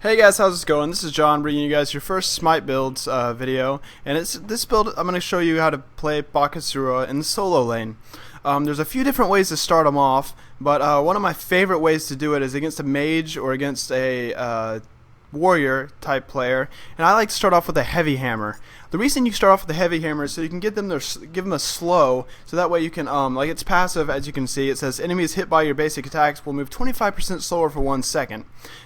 Hey guys, how's it going? This is John bringing you guys your first Smite Builds video, and it's this build I'm going to show you how to play Bakasura in the solo lane. There's a few different ways to start them off, but one of my favorite ways to do it is against a mage or against a warrior type player, and I like to start off with a heavy hammer. The reason you start off with a heavy hammer is so you can give them a slow, so that way you can like it's passive. As you can see, it says enemies hit by your basic attacks will move 25% slower for 1 second.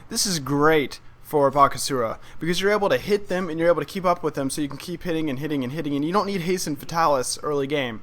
This is great for Bakasura because you're able to hit them and you're able to keep up with them, so you can keep hitting and hitting and hitting, and you don't need haste and fatalis early game.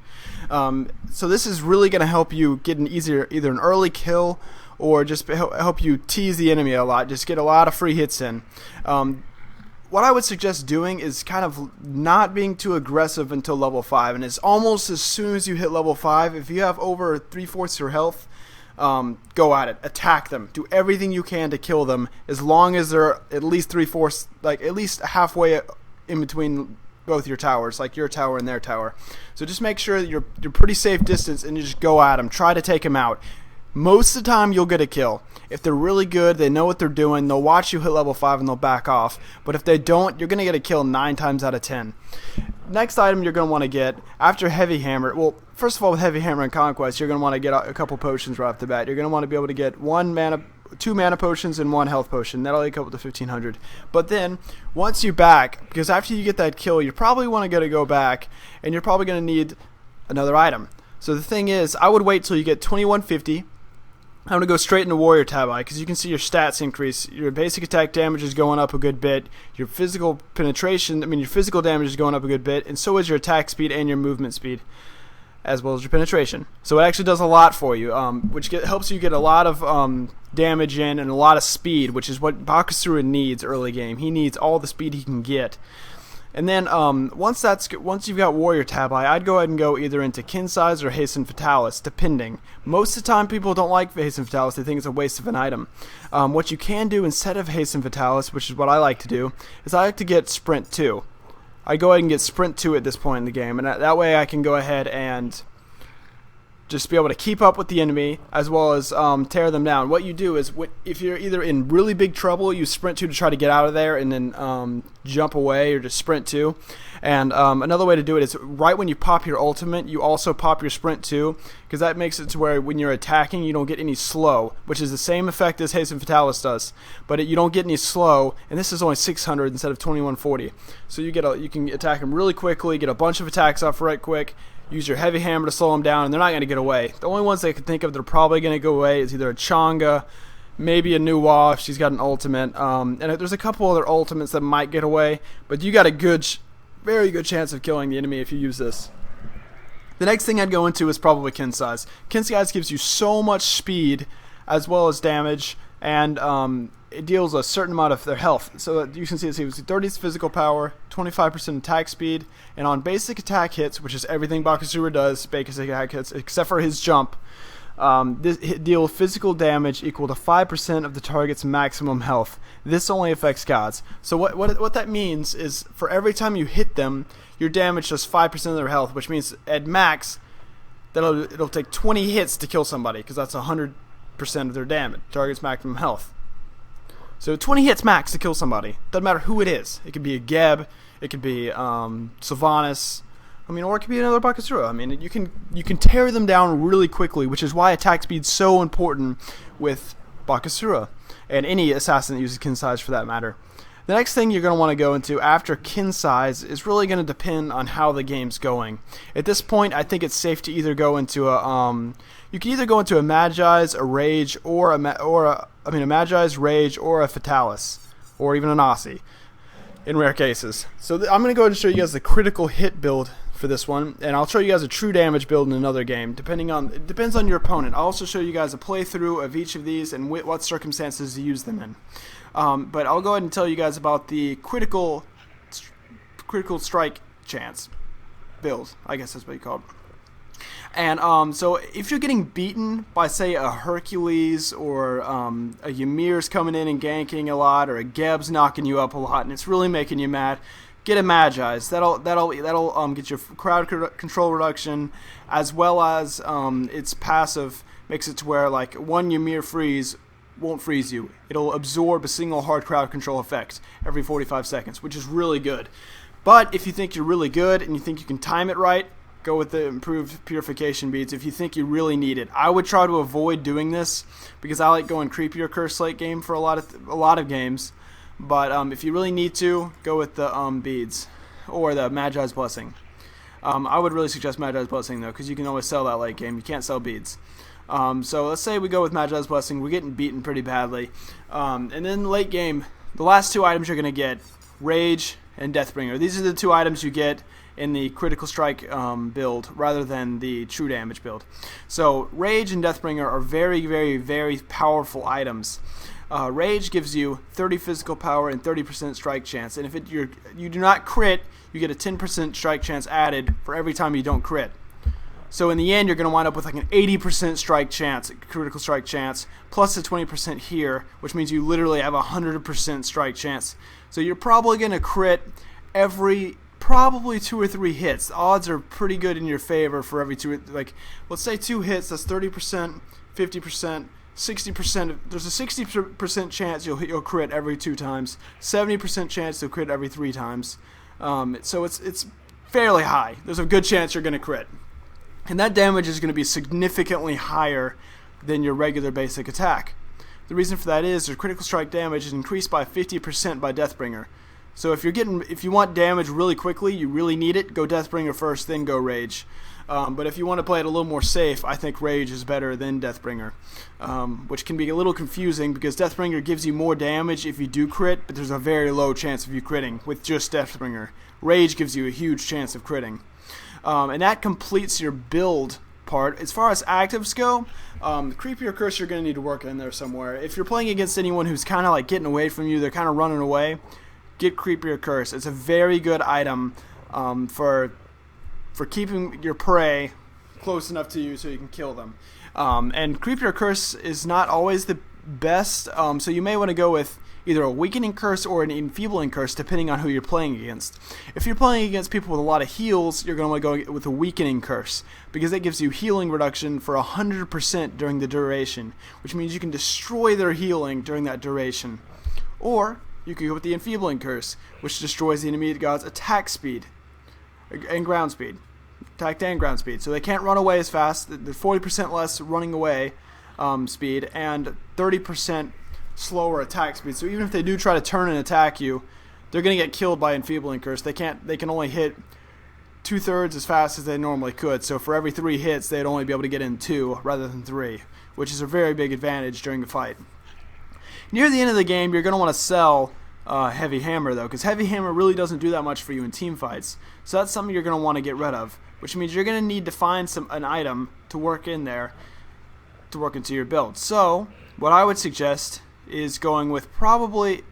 So this is really going to help you get either an early kill or just help you tease the enemy a lot, just get a lot of free hits in. What I would suggest doing is kind of not being too aggressive until level 5, and it's almost as soon as you hit level 5, if you have over 3/4 your health, go at it, attack them, do everything you can to kill them, as long as they're at least 3/4, like at least halfway in between both your towers, like your tower and their tower. So just make sure that you're pretty safe distance and you just go at them, try to take them out. Most of the time you'll get a kill. If they're really good, they know what they're doing, they'll watch you hit level 5 and they'll back off. But if they don't, you're going to get a kill 9 times out of 10. Next item you're going to want to get after Heavy Hammer, well, first of all, with Heavy Hammer and Conquest, you're going to want to get a couple potions right off the bat. You're going to want to be able to get 2 mana potions and 1 health potion. That'll equal to 1500. But then, once you back, because after you get that kill, you probably want to go back, and you're probably going to need another item. So the thing is, I would wait till you get 2150. I'm going to go straight into Warrior Tabi because you can see your stats increase. Your basic attack damage is going up a good bit. Your physical your physical damage is going up a good bit, and so is your attack speed and your movement speed, as well as your penetration. So it actually does a lot for you, which helps you get a lot of damage in and a lot of speed, which is what Bakasura needs early game. He needs all the speed he can get. And then once you've got Warrior Tabi, I'd go ahead and go either into Kin Size or Hasten Fatalis, depending. Most of the time people don't like Hasten Fatalis, they think it's a waste of an item. What you can do instead of Hasten Fatalis, which is what I like to do, is I like to get Sprint 2. I go ahead and get Sprint 2 at this point in the game, and that way I can go ahead and just be able to keep up with the enemy as well as tear them down. What you do is, if you're either in really big trouble, you sprint 2 to try to get out of there, and then jump away or just sprint 2. And another way to do it is right when you pop your ultimate, you also pop your sprint 2, because that makes it to where when you're attacking, you don't get any slow, which is the same effect as Hasten Fatalis does, but you don't get any slow, and this is only 600 instead of 2140. So you can attack them really quickly, get a bunch of attacks off right quick. Use your Heavy Hammer to slow them down, and they're not going to get away. The only ones they can think of that are probably going to go away is either a Changa, maybe a Nuwa if she's got an ultimate, and there's a couple other ultimates that might get away, but you got a very good chance of killing the enemy if you use this. The next thing I'd go into is probably Kin Size. Kin Size gives you so much speed as well as damage, and it deals a certain amount of their health. So you can see it was 30 physical power, 25% attack speed, and on basic attack hits, which is everything Bakasura does, basic attack hits, except for his jump, deal physical damage equal to 5% of the target's maximum health. This only affects gods. So what that means is, for every time you hit them, your damage does 5% of their health, which means at max, it'll take 20 hits to kill somebody, because that's 100% of their damage, target's maximum health. So 20 hits max to kill somebody. Doesn't matter who it is. It could be a Geb, it could be Sylvanas, or it could be another Bakasura. You can tear them down really quickly, which is why attack speed's so important with Bakasura, and any assassin that uses Kin Size for that matter. The next thing you're going to want to go into after Kin Size is really going to depend on how the game's going. At this point, I think it's safe to either go into you can either go into a Magi's, a Rage, or a Magi's, Rage, or a Fatalis, or even an Aussie, in rare cases. So I'm going to go ahead and show you guys the critical hit build for this one, and I'll show you guys a true damage build in another game. It depends on your opponent. I'll also show you guys a playthrough of each of these and what circumstances to use them in. But I'll go ahead and tell you guys about the critical strike chance build, I guess that's what you call it. And so if you're getting beaten by, say, a Hercules or a Ymir's coming in and ganking a lot, or a Geb's knocking you up a lot, and it's really making you mad, get a Magi's. That'll get your crowd control reduction, as well as its passive makes it to where, like, one Ymir freeze won't freeze you. It'll absorb a single hard crowd control effect every 45 seconds, which is really good. But if you think you're really good and you think you can time it right, go with the improved purification beads if you think you really need it. I would try to avoid doing this because I like going creepier curse late game for a lot of games. But if you really need to, go with the beads or the Magi's Blessing. I would really suggest Magi's Blessing though, because you can always sell that late game. You can't sell beads. So let's say we go with Magi's Blessing. We're getting beaten pretty badly. And then late game, the last two items you're going to get, Rage and Deathbringer. These are the two items you get in the Critical Strike build rather than the True Damage build. So Rage and Deathbringer are very, very, very powerful items. Rage gives you 30 physical power and 30% strike chance. And if you do not crit, you get a 10% strike chance added for every time you don't crit. So in the end, you're going to wind up with like an 80% strike chance, critical strike chance, plus a 20% here, which means you literally have a 100% strike chance. So you're probably going to crit every probably 2 or 3 hits. The odds are pretty good in your favor for every two. Like, let's say 2 hits. That's 30%, 50%, 60%. There's a 60% chance you'll crit every 2 times. 70% chance you'll crit every 3 times. So it's fairly high. There's a good chance you're going to crit. And that damage is going to be significantly higher than your regular basic attack. The reason for that is their critical strike damage is increased by 50% by Deathbringer. So if you want damage really quickly, you really need it, go Deathbringer first, then go Rage. But if you want to play it a little more safe, I think Rage is better than Deathbringer, which can be a little confusing because Deathbringer gives you more damage if you do crit, but there's a very low chance of you critting with just Deathbringer. Rage gives you a huge chance of critting. And that completes your build part. As far as actives go, creepier curse you're going to need to work in there somewhere. If you're playing against anyone who's kind of like getting away from you, they're kind of running away, get creepier curse. It's a very good item for keeping your prey close enough to you so you can kill them. And creepier curse is not always the best, so you may want to go with either a weakening curse or an enfeebling curse depending on who you're playing against. If you're playing against people with a lot of heals, you're going to want to go with a weakening curse because it gives you healing reduction for 100% during the duration, which means you can destroy their healing during that duration. Or you could go with the enfeebling curse, which destroys the enemy god's attack speed and ground speed. Attack and ground speed. So they can't run away as fast. They're 40% less running away speed and 30% slower attack speed. So even if they do try to turn and attack you, they're going to get killed by enfeebling curse. They can only hit 2/3 as fast as they normally could. So for every 3 hits, they'd only be able to get in 2 rather than 3, which is a very big advantage during the fight. Near the end of the game, you're going to want to sell Heavy Hammer though, because Heavy Hammer really doesn't do that much for you in team fights. So that's something you're going to want to get rid of, which means you're going to need to find an item to work in there to work into your build. So what I would suggest is going with probably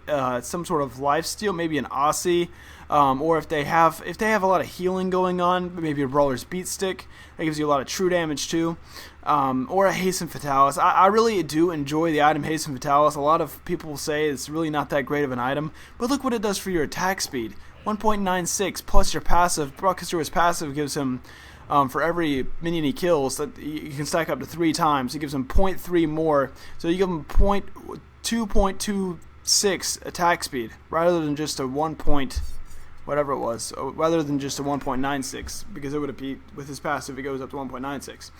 some sort of lifesteal, maybe an Aussie, or if they have a lot of healing going on, maybe a Brawler's Beat Stick that gives you a lot of true damage too, or a Hasten Fatalis. I really do enjoy the item Hasten Fatalis. A lot of people will say it's really not that great of an item, but look what it does for your attack speed. 1.96 plus your passive. Bakasura's passive gives him for every minion he kills that you can stack up to 3 times. It gives him 0.3 more, so you give him 2.26 attack speed rather than just a 1. Whatever it was, rather than just a 1.96, because it would be with his passive it goes up to 1.96.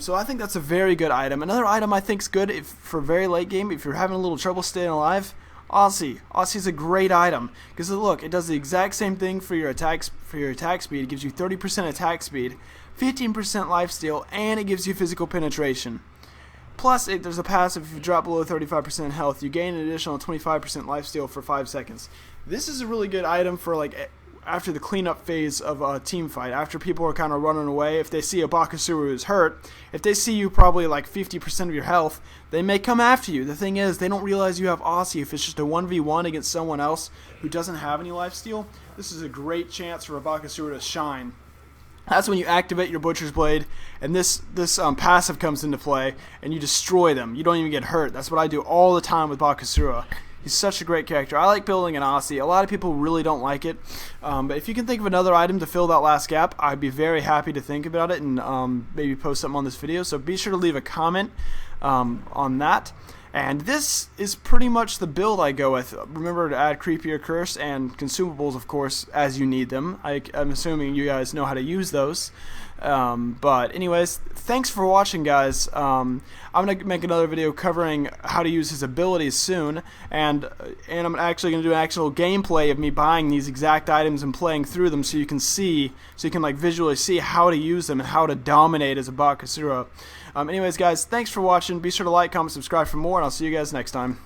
So I think that's a very good item. Another item I think is good for very late game, if you're having a little trouble staying alive, Aussie. Aussie is a great item because look, it does the exact same thing for your attack speed. It gives you 30% attack speed, 15% lifesteal, and it gives you physical penetration. Plus, there's a passive. If you drop below 35% health, you gain an additional 25% lifesteal for 5 seconds. This is a really good item for like after the cleanup phase of a team fight. After people are kind of running away, if they see a Bakasura who's hurt, if they see you probably like 50% of your health, they may come after you. The thing is, they don't realize you have Aussie. If it's just a 1v1 against someone else who doesn't have any lifesteal, this is a great chance for a Bakasura to shine. That's when you activate your Butcher's Blade, and this passive comes into play, and you destroy them. You don't even get hurt. That's what I do all the time with Bakasura. He's such a great character. I like building an Aussie. A lot of people really don't like it, but if you can think of another item to fill that last gap, I'd be very happy to think about it and maybe post something on this video. So be sure to leave a comment on that. And this is pretty much the build I go with. Remember to add creepier curse and consumables, of course, as you need them. I'm assuming you guys know how to use those. But anyways, thanks for watching, guys. I'm going to make another video covering how to use his abilities soon. And I'm actually going to do an actual gameplay of me buying these exact items and playing through them so you can see, like visually see how to use them and how to dominate as a Bakasura. Anyways, guys, thanks for watching. Be sure to like, comment, subscribe for more, and I'll see you guys next time.